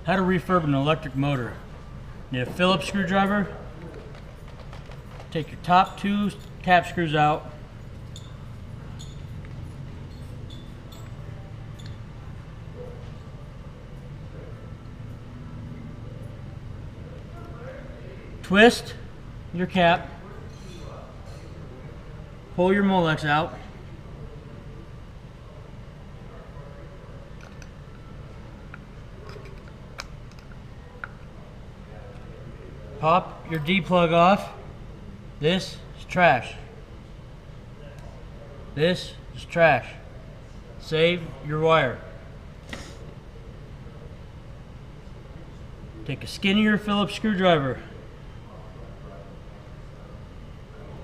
How to refurb an electric motor. Need a Phillips screwdriver. Take your top two cap screws out. Twist your cap. Pull your Molex out. Pop your D-plug off. This is trash. This is trash. Save your wire. Take a skinnier Phillips screwdriver.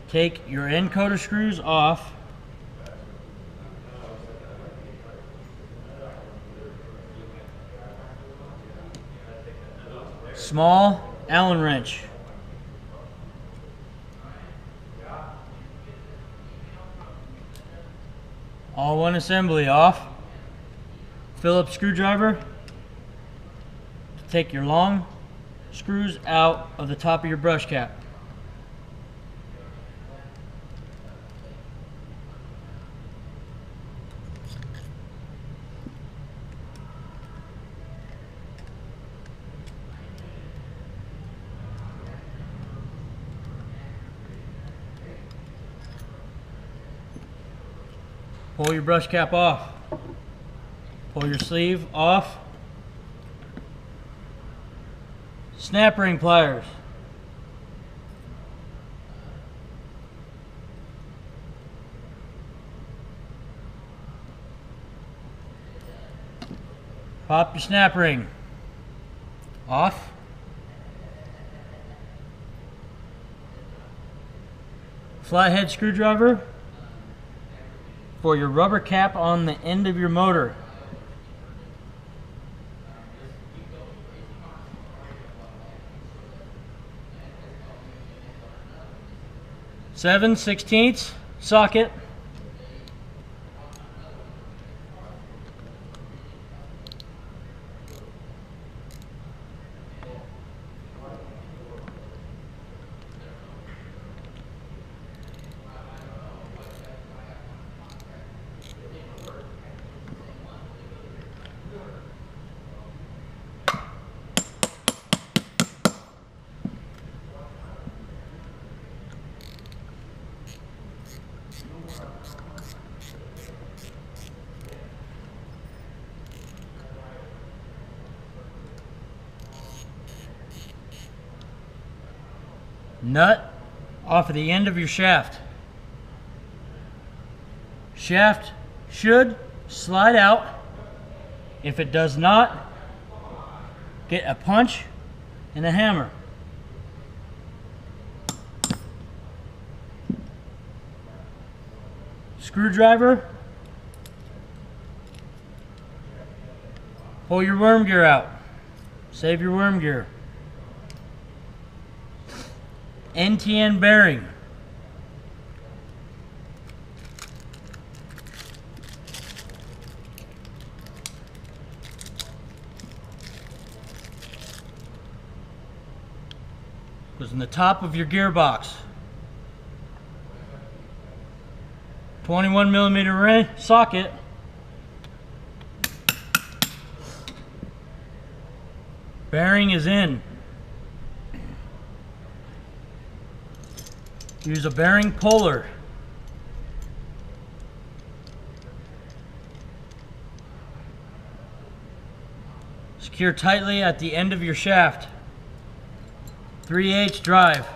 Take your end coder screws off. Small Allen wrench. All one assembly off. Phillips screwdriver to take your long screws out of the top of your brush cap. Pull your brush cap off. Pull your sleeve off. Snap ring pliers. Pop your snap ring off. Flathead screwdriver for your rubber cap on the end of your motor. Seven 16ths socket. Nut off of the end of your shaft. Shaft should slide out. If it does not, get a punch and a hammer. Screwdriver. Pull your worm gear out. Save your worm gear. NTN bearing. Goes in the top of your gearbox. 21mm socket. Bearing is in. Use a bearing puller. Secure tightly at the end of your shaft. 3/8 drive.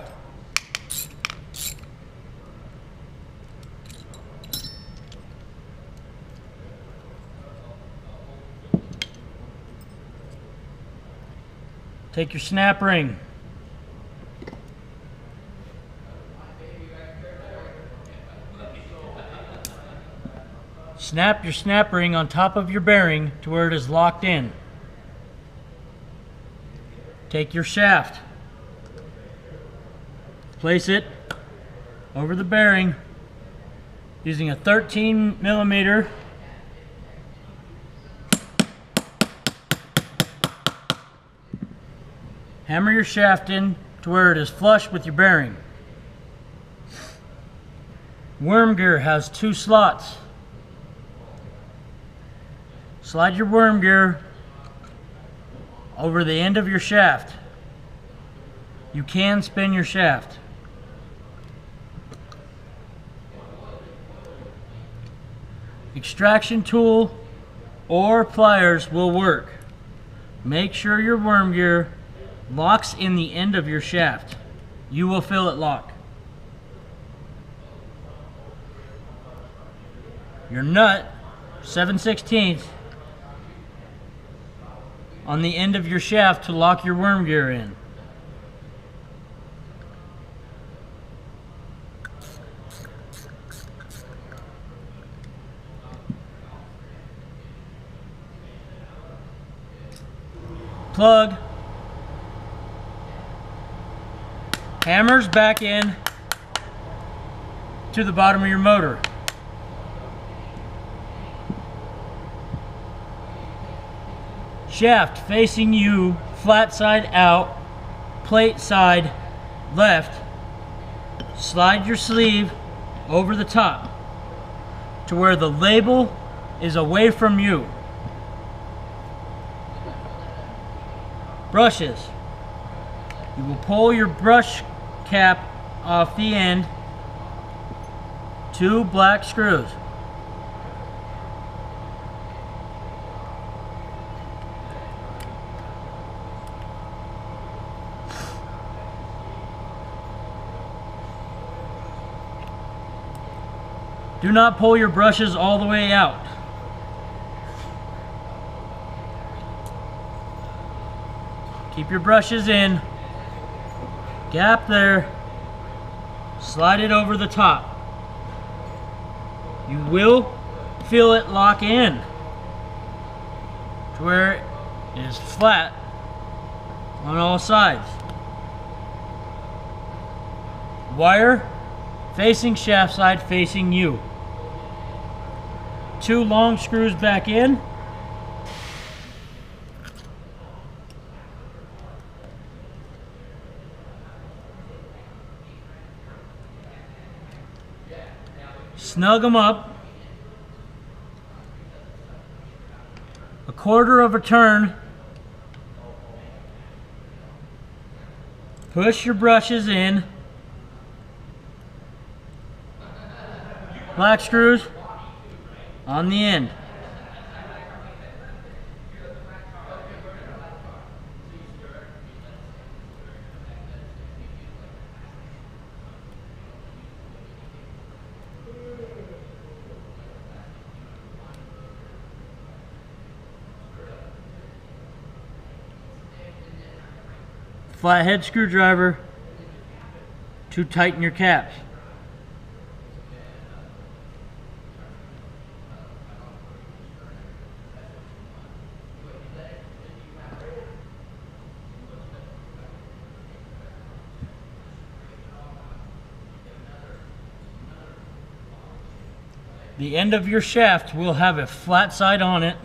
Take your snap ring. Snap your snap ring on top of your bearing to where it is locked in. Take your shaft. Place it over the bearing using a 13mm Hammer your shaft in to where it is flush with your bearing. Worm gear has 2 slots. Slide your worm gear over the end of your shaft. You can spin your shaft. Extraction tool or pliers will work. Make sure your worm gear locks in the end of your shaft. You will feel it lock. Your nut, 7/16 on the end of your shaft to lock your worm gear in. Plug, hammers back in to the bottom of your motor. Shaft facing you, flat side out, plate side left. Slide your sleeve over the top to where the label is away from you. Brushes. You will pull your brush cap off the end. 2 black screws. Do not pull your brushes all the way out. Keep your brushes in. Gap there. Slide it over the top. You will feel it lock in to where it is flat on all sides. Wire facing shaft side facing you. 2 long screws back in. Snug them up. 1/4 of a turn. Push your brushes in. Black screws on the end. Flathead screwdriver to tighten your caps. The end of your shaft will have a flat side on it.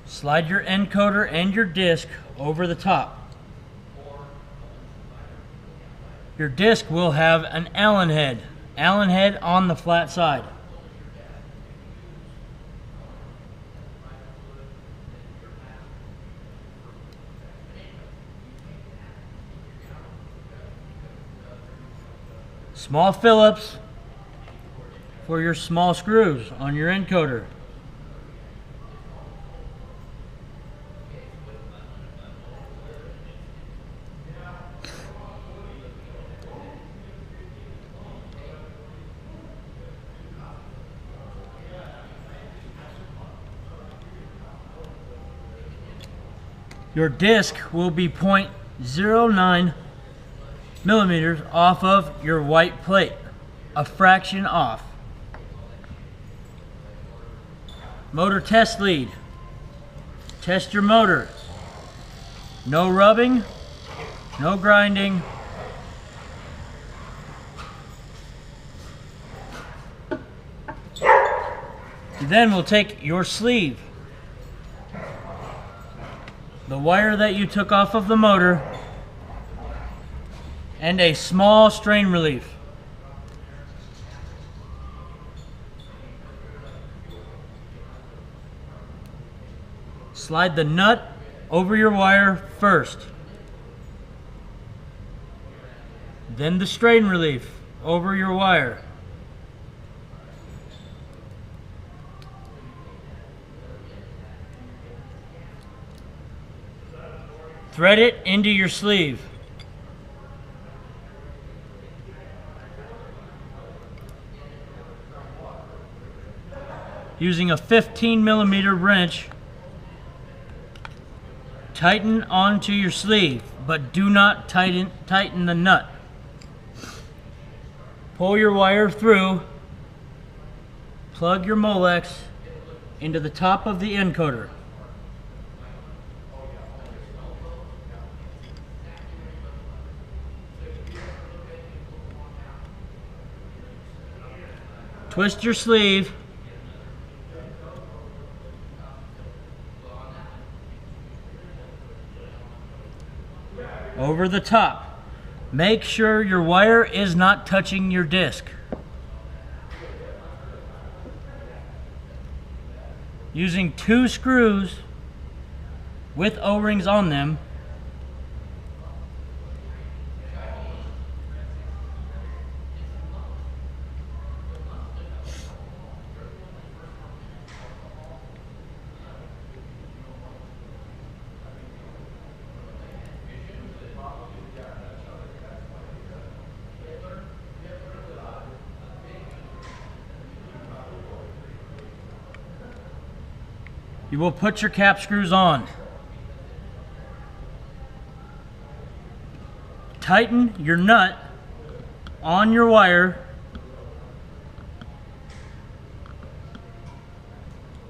Slide your encoder and your disc over the top. Your disc will have an Allen head on the flat side. Small Phillips for your small screws on your encoder. Your disc will be 0.09 millimeters off of your white plate, a fraction off. Motor test lead. Test your motor. No rubbing, no grinding. Then we'll take your sleeve. the wire that you took off of the motor, and a small strain relief. Slide the nut over your wire first, then the strain relief over your wire. Thread it into your sleeve. Using a 15mm wrench, tighten onto your sleeve, but do not tighten the nut. Pull your wire through, plug your Molex into the top of the encoder. Twist your sleeve over the top. Make sure your wire is not touching your disc. Using 2 screws with O-rings on them, you will put your cap screws on. Tighten your nut on your wire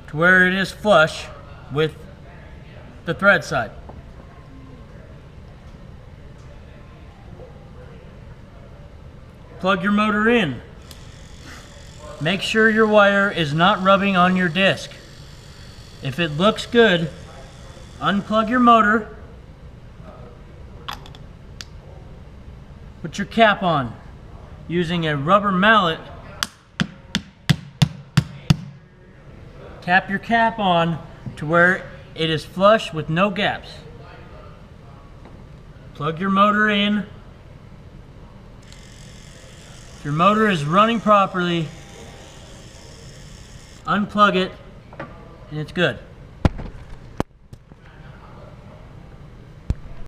to where it is flush with the thread side. Plug your motor in. Make sure your wire is not rubbing on your disc. If it looks good, unplug your motor, put your cap on. Using a rubber mallet, tap your cap on to where it is flush with no gaps. Plug your motor in. If your motor is running properly, unplug it, and it's good.